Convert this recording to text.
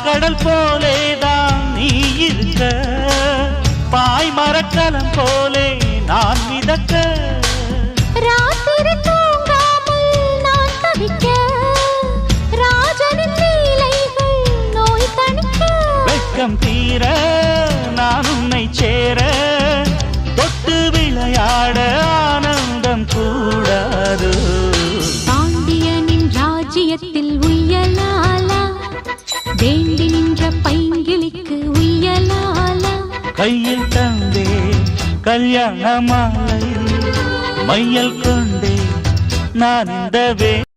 பாய்கடல் போலேதான் நீ இருக்க, பாய் மரக்கலம் போலே நான் மிதக்க. ராத்திரி தூங்காமல் நான் தவிக்க, ராஜனின் லீலைகள் நோய் தணிக்க. வெட்கம் தீர நான் உன்னை சேர, தொட்டு விளையாட ஆனந்தம் கூடாது. பாண்டியனின் ராஜ்யத்தில் உய்யலாலா, வேண்டி நின்ற பைங்கிளிக்கு உய்யலாலா. கையில் தந்தே கல்யாண மாலை, மையல் கொண்டே நான் இந்த